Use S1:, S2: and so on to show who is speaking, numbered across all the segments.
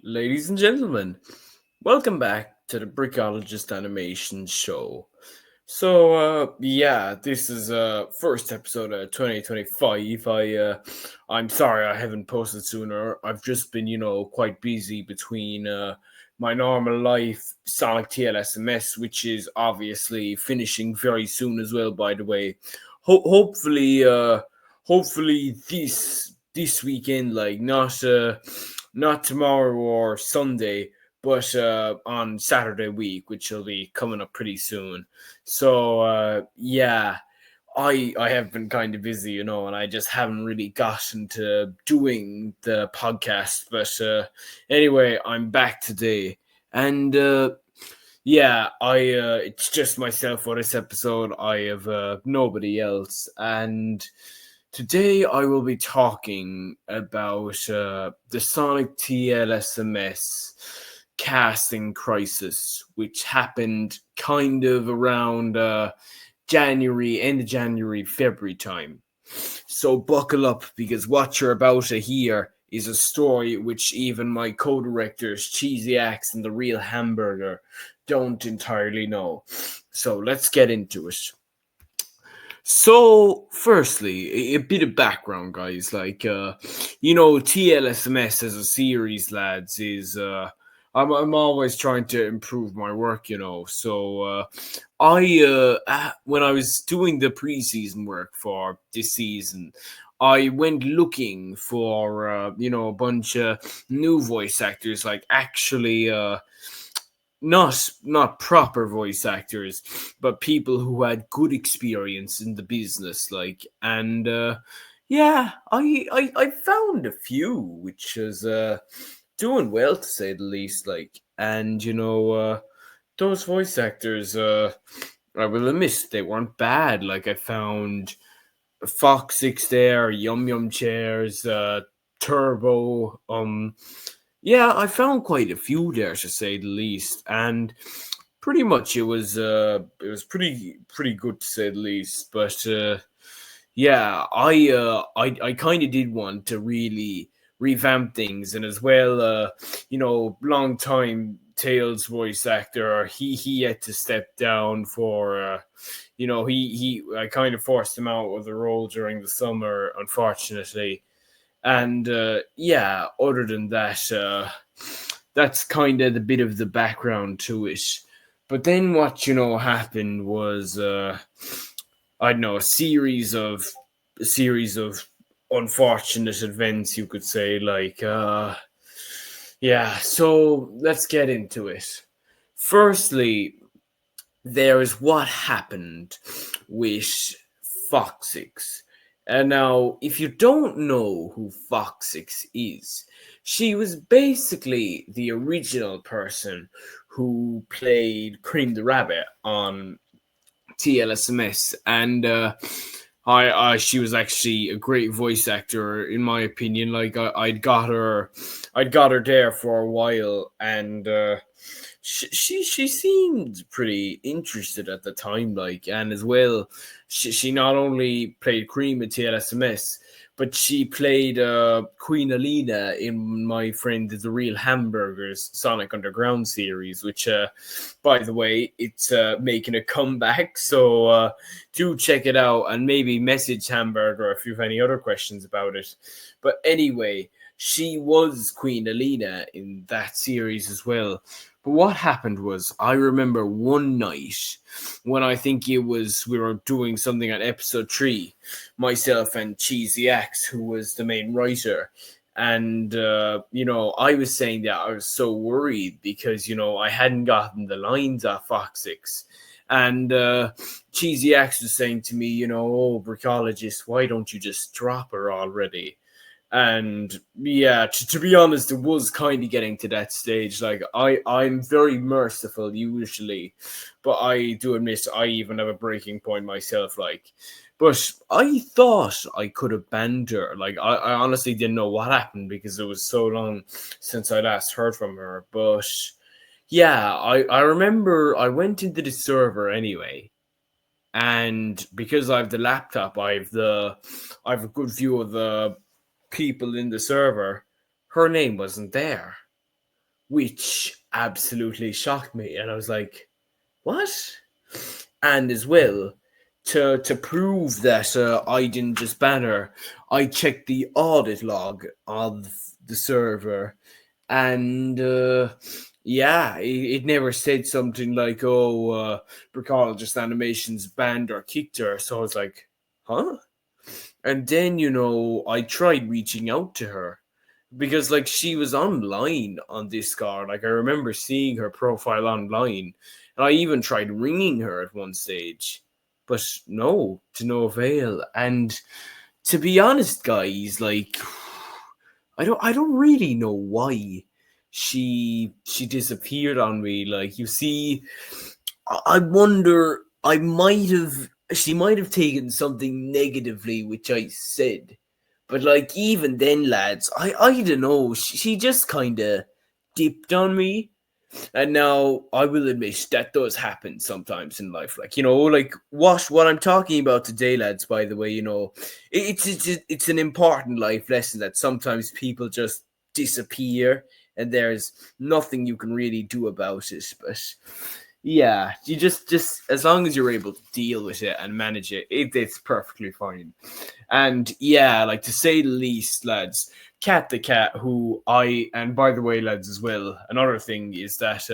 S1: Ladies and gentlemen, welcome back to the Brickoligist Animations show. This is first episode of 2025. I'm sorry I haven't posted sooner. I've just been, quite busy between my normal life, Sonic TLSMS, which is obviously finishing very soon as well, by the way. Hopefully this weekend, like not tomorrow or Sunday, but on Saturday week, which will be coming up pretty soon. I have been kind of busy, and I just haven't really gotten to doing the podcast. But anyway, I'm back today, and it's just myself for this episode. I have nobody else, and today I will be talking about the Sonic TLSMS casting crisis, which happened kind of around end of January, February time. So buckle up, because what you're about to hear is a story which even my co-directors Cheesy Axe and the Real Hamburger don't entirely know. So let's get into it. So, firstly, a bit of background, guys. TLSMS as a series, lads, is I'm always trying to improve my work, when I was doing the preseason work for this season, I went looking for a bunch of new voice actors, like actually not proper voice actors, but people who had good experience in the business, and I found a few, which is doing well, to say the least, and those voice actors, I will admit, they weren't bad. Like, I found Fox Six there, Yum Yum Chairs, Turbo, yeah, I found quite a few there, to say the least, and pretty much it was pretty good, to say the least. But I kind of did want to really revamp things, and as well, long time Tails voice actor, he had to step down for he I kind of forced him out of the role during the summer, unfortunately. And other than that, that's kind of the bit of the background to it. But then what happened was, I don't know, a series of unfortunate events, you could say. So let's get into it. Firstly, there is what happened with Foxix. And now, if you don't know who Foxix is, she was basically the original person who played Cream the Rabbit on TLSMS, and she was actually a great voice actor, in my opinion. Like, I'd got her there for a while, and she seemed pretty interested at the time, and as well, she not only played Cream at TLSMS, but she played Queen Alina in my friend the Real Hamburger's Sonic Underground series, which, by the way, it's making a comeback. So do check it out, and maybe message Hamburger if you have any other questions about it. But anyway, she was Queen Alina in that series as well. But what happened was, I remember one night when I think we were doing something at episode 3, myself and Cheesy Axe, who was the main writer. And, I was saying that I was so worried because, I hadn't gotten the lines off Foxix. And Cheesy Axe was saying to me, oh, Brickoligist, why don't you just drop her already? And yeah, to be honest, it was kind of getting to that stage. Like, I'm very merciful usually, but I do admit I even have a breaking point myself. But I thought I could have banned her. Like, I honestly didn't know what happened because it was so long since I last heard from her. But yeah, I remember I went into the server anyway, and because I have the laptop, I have a good view of the people in the server. Her name wasn't there. which absolutely shocked me. And I was like, what? And as well, to prove that I didn't just ban her, I checked the audit log of the server, and yeah, it never said something like, "Oh, Brickoligist Animations banned or kicked her." So I was like, "Huh?" And then I tried reaching out to her because like she was online on Discord. Like I remember seeing her profile online, and I even tried ringing her at one stage, but no, to no avail. And to be honest, guys, like I don't really know why she disappeared on me. Like you see, I wonder I might have she might have taken something negatively which I said. But like even then, lads, I don't know. She just kind of dipped on me, and now I will admit that does happen sometimes in life. Like like what I'm talking about today, lads. By the way, it's an important life lesson that sometimes people just disappear, and there's nothing you can really do about it. But yeah, you just as long as you're able to deal with it and manage it's perfectly fine. And yeah, like to say the least, lads, Cat the Cat, who and by the way, lads, as well, another thing is that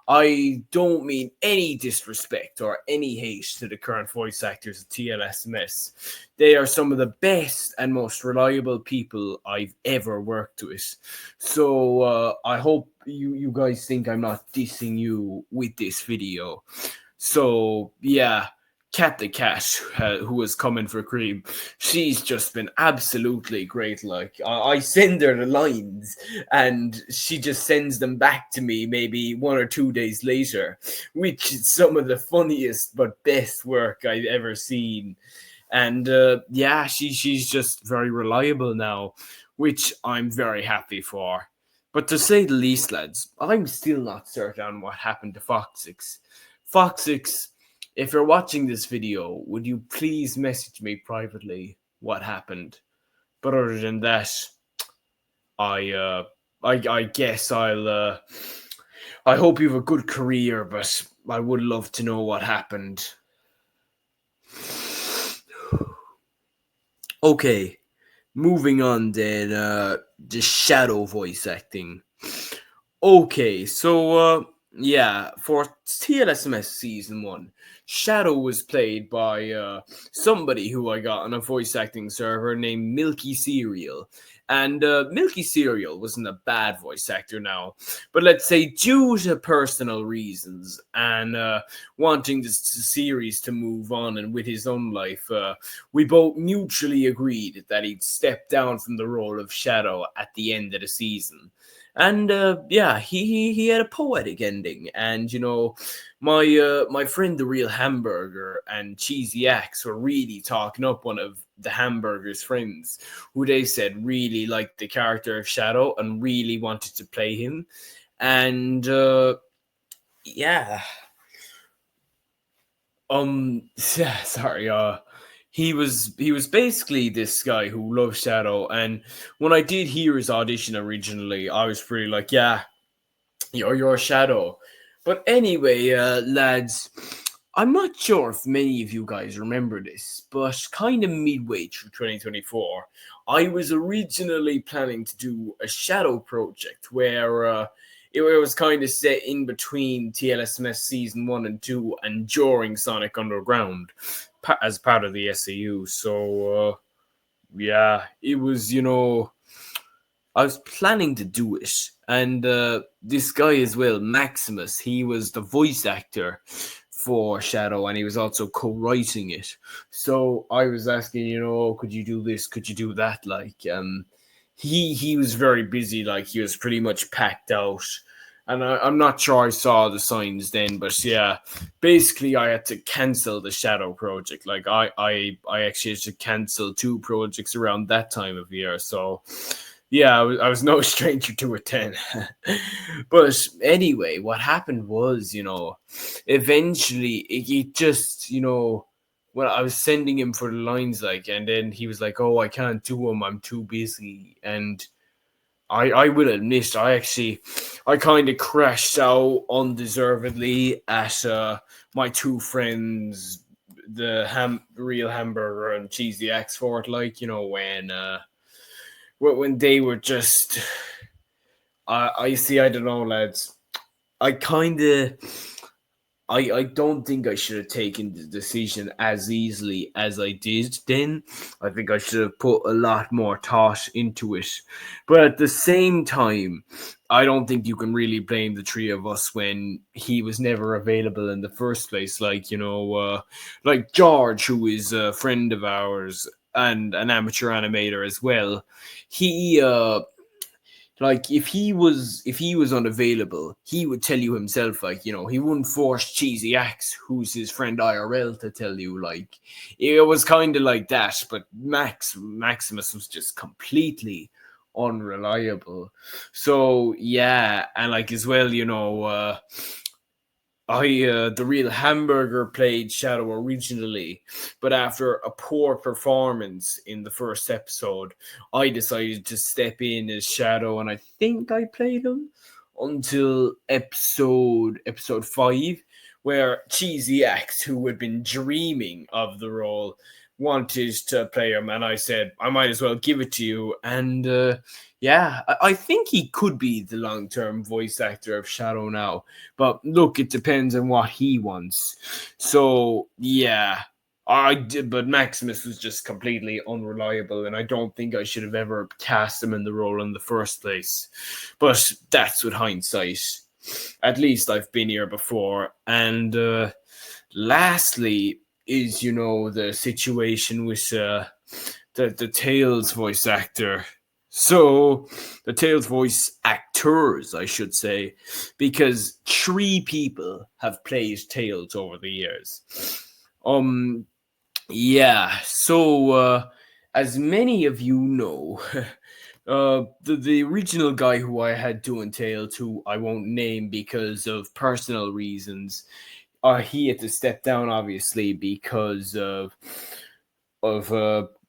S1: I don't mean any disrespect or any hate to the current voice actors at TLSMS. They are some of the best and most reliable people I've ever worked with. So I hope you guys think I'm not dissing you with this video. So yeah, Cat the Cat, who was coming for cream, she's just been absolutely great. Like I send her the lines, and she just sends them back to me maybe 1 or 2 days later, which is some of the funniest but best work I've ever seen. And yeah, she's just very reliable now, which I'm very happy for. But to say the least, lads, I'm still not certain on what happened to Foxix. Foxix, if you're watching this video, would you please message me privately what happened? But other than that, I I guess I hope you have a good career, but I would love to know what happened. Okay, moving on then, the shadow voice acting. Okay, so yeah, for TLSMS season 1, Shadow was played by somebody who I got on a voice acting server named Milky Cereal. And Milky Cereal wasn't a bad voice actor now, but let's say due to personal reasons and wanting the series to move on and with his own life, we both mutually agreed that he'd step down from the role of Shadow at the end of the season. And yeah, he had a poetic ending. And my friend the real hamburger and Cheesy Axe were really talking up one of the hamburger's friends, who they said really liked the character of Shadow and really wanted to play him. And yeah, yeah, sorry, he was basically this guy who loved Shadow. And when I did hear his audition originally, I was pretty like, yeah, you're your Shadow. But anyway, lads, I'm not sure if many of you guys remember this, but kind of midway through 2024, I was originally planning to do a Shadow project where it was kind of set in between TLSMS season 1 and 2 and during Sonic Underground as part of the SAU. So yeah, it was, I was planning to do it, and this guy as well, Maximus, he was the voice actor for Shadow, and he was also co-writing it. So I was asking, could you do this? Could you do that? Like, he was very busy. Like, he was pretty much packed out. And I'm not sure I saw the signs then, but yeah, basically I had to cancel the Shadow project. Like I actually had to cancel 2 projects around that time of year. So yeah, I was no stranger to it then. But anyway, what happened was, eventually it just, well, I was sending him for the lines, like, and then he was like, "Oh, I can't do them. I'm too busy." And I will admit, I kind of crashed out undeservedly at my two friends, the real hamburger and cheesy X Fort, like, when they were just, I see, I don't know, lads. I kind of I don't think I should have taken the decision as easily as I did then. I think I should have put a lot more thought into it. But at the same time, I don't think you can really blame the three of us when he was never available in the first place. Like George, who is a friend of ours and an amateur animator as well. He like if he was unavailable, he would tell you himself, like, he wouldn't force Cheesy Axe, who's his friend IRL, to tell you. Like, it was kind of like that. But Maximus was just completely unreliable. So yeah, and like as well, the real hamburger played Shadow originally, but after a poor performance in the first episode, I decided to step in as Shadow, and I think I played him until episode 5, where Cheesy X, who had been dreaming of the role, wanted to play him, and I said I might as well give it to you. And yeah, I think he could be the long-term voice actor of Shadow now. But look, it depends on what he wants. So yeah, I did, but Maximus was just completely unreliable, and I don't think I should have ever cast him in the role in the first place. But that's with hindsight. At least I've been here before. And lastly is, the situation with the Tails voice actor. So the Tails voice actors, I should say, because 3 people have played Tails over the years. Um, yeah. So as many of you know, the original guy who I had doing Tails, who I won't name because of personal reasons, he had to step down, obviously, because of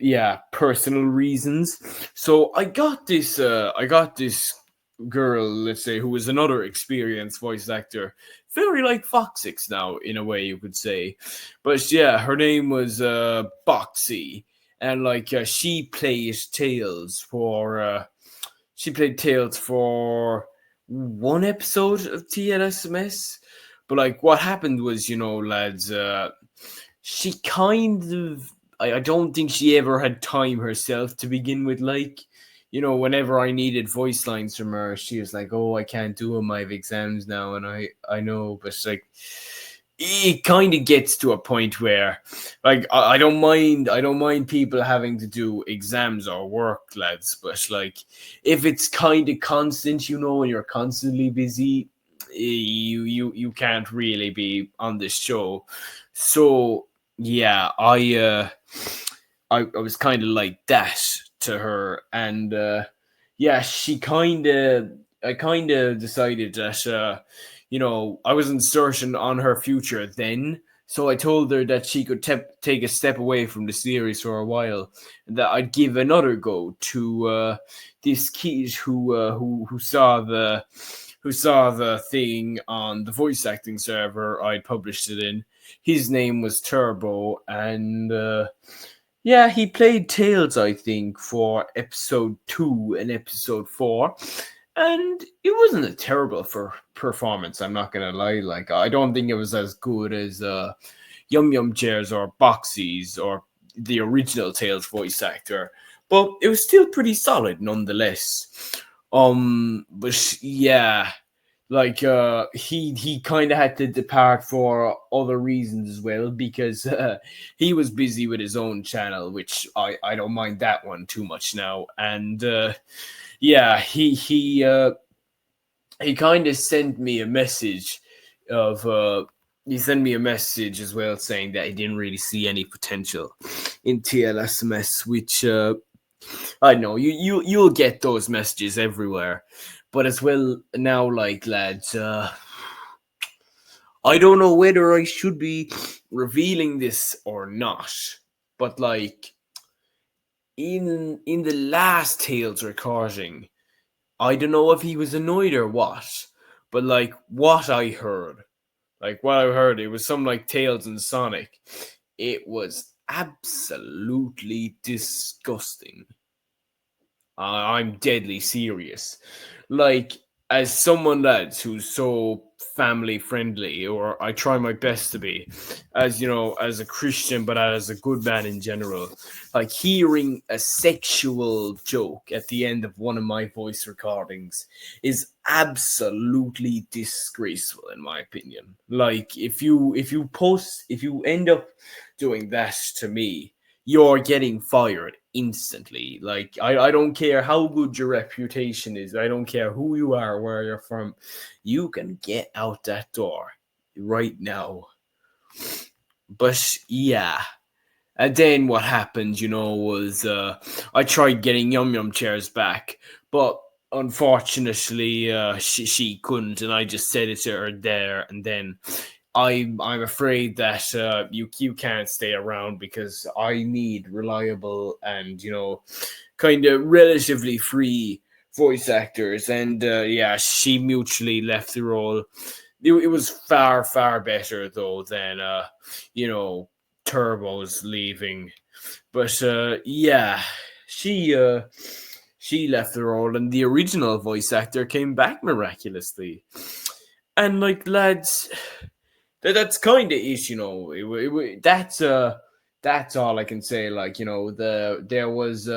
S1: yeah, personal reasons. So I got this girl, let's say, who was another experienced voice actor, very like Foxix now, in a way you could say. But yeah, her name was Boxy, and like she played Tails for one episode of TLSMS. But like what happened was, lads, she kind of, I don't think she ever had time herself to begin with. Like, whenever I needed voice lines from her, she was like, "Oh, I can't do them. I have exams now," and I know, but like, it kind of gets to a point where, like, I don't mind people having to do exams or work, lads, but like, if it's kind of constant, and you're constantly busy, you can't really be on this show. So yeah, I was kind of like that to her. And yeah, I kind of decided that I wasn't certain on her future then. So I told her that she could take a step away from the series for a while, and that I'd give another go to this kid who saw the thing on the voice acting server I published it in. His name was Turbo, and yeah, he played Tails, I think, for episode 2 and episode 4. And it wasn't a terrible performance, I'm not gonna lie. Like, I don't think it was as good as Yum Yum Chairs or Boxies or the original Tails voice actor, but it was still pretty solid nonetheless. But yeah, like he kind of had to depart for other reasons as well, because he was busy with his own channel, which I don't mind that one too much now. And yeah, he kind of sent me a message of he sent me a message as well, saying that he didn't really see any potential in TLSMS, which I know you'll get those messages everywhere. But as well now, like, lads, I don't know whether I should be revealing this or not. But like, in the last Tales recording, I don't know if he was annoyed or what, but like what I heard, it was something like Tails and Sonic. It was absolutely disgusting. I'm deadly serious. Like, as someone, lads, who's so family friendly, or I try my best to be, as you know, as a Christian, but as a good man in general, like hearing a sexual joke at the end of one of my voice recordings is absolutely disgraceful, in my opinion. Like, if you end up doing that to me, you're getting fired instantly. Like, I don't care how good your reputation is. I don't care who you are, where you're from. You can get out that door right now. But yeah. And then what happened, was I tried getting Yum Yum chairs back, but unfortunately she couldn't, and I just said it to her there and then. I'm afraid that you can't stay around because I need reliable and kind of relatively free voice actors, and yeah, she mutually left the role. It was far better though than you know Turbo's leaving, but yeah, she uh she left the role, and the original voice actor came back miraculously. And like, lads, that's kind of it, that's all I can say. Like, there was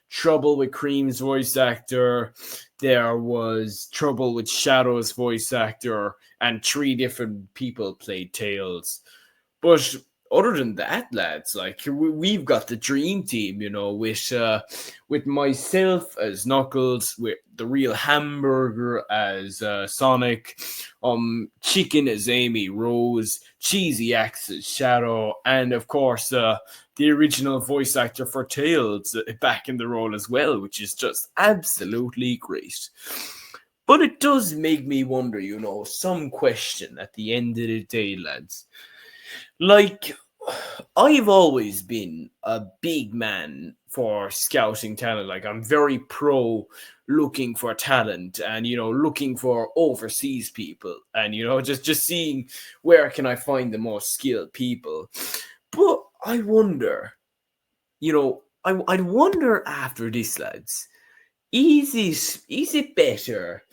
S1: trouble with Cream's voice actor, there was trouble with Shadow's voice actor, and three different people played Tails. But other than that, lads, like, we've got the dream team, with myself as Knuckles, with the real Hamburger as Sonic, Chicken as Amy Rose, Cheesy Axe as Shadow, and of course the original voice actor for Tails back in the role as well, which is just absolutely great. But it does make me wonder, some question at the end of the day, lads. Like, I've always been a big man for scouting talent. Like, I'm very pro looking for talent and, looking for overseas people and, just seeing where can I find the most skilled people. But I wonder, I wonder after this, lads, is it better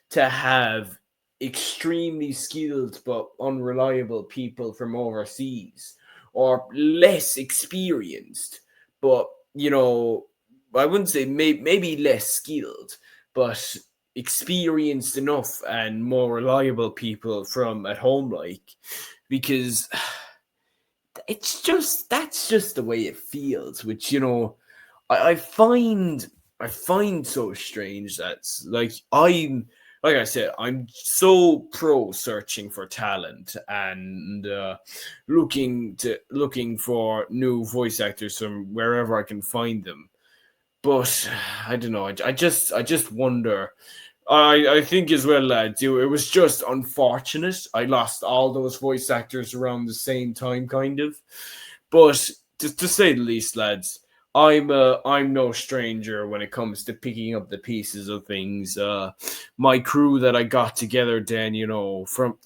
S1: to have extremely skilled but unreliable people from overseas, or less experienced but I wouldn't say maybe less skilled but experienced enough and more reliable people from at home? Like, because that's just the way it feels, which I find so strange. That's like, like I said, I'm so pro searching for talent and looking for new voice actors from wherever I can find them. But I don't know. I just wonder. I think as well, lads. It was just unfortunate. I lost all those voice actors around the same time, kind of. But to say the least, lads, I'm no stranger when it comes to picking up the pieces of things. My crew that I got together, then, from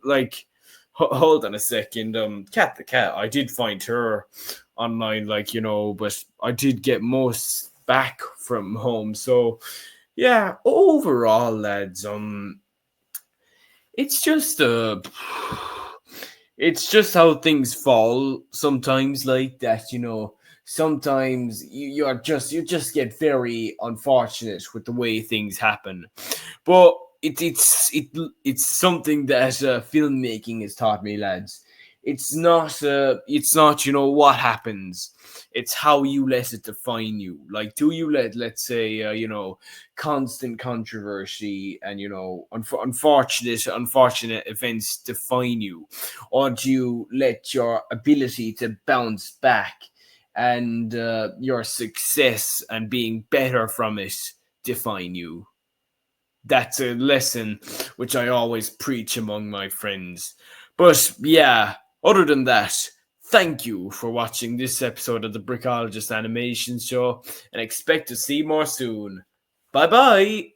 S1: like, hold on a second. Cat the cat. I did find her online, like, but I did get most back from home. So yeah, overall, lads, it's just it's just how things fall sometimes, like that. Sometimes you just get very unfortunate with the way things happen. But it's something that filmmaking has taught me, lads. It's not what happens. It's how you let it define you. Like, do you let, let's say, constant controversy and unfortunate events define you, or do you let your ability to bounce back and your success and being better from it define you? That's a lesson which I always preach among my friends. But yeah, other than that, thank you for watching this episode of the Brickoligist Animations Show, and expect to see more soon. Bye bye.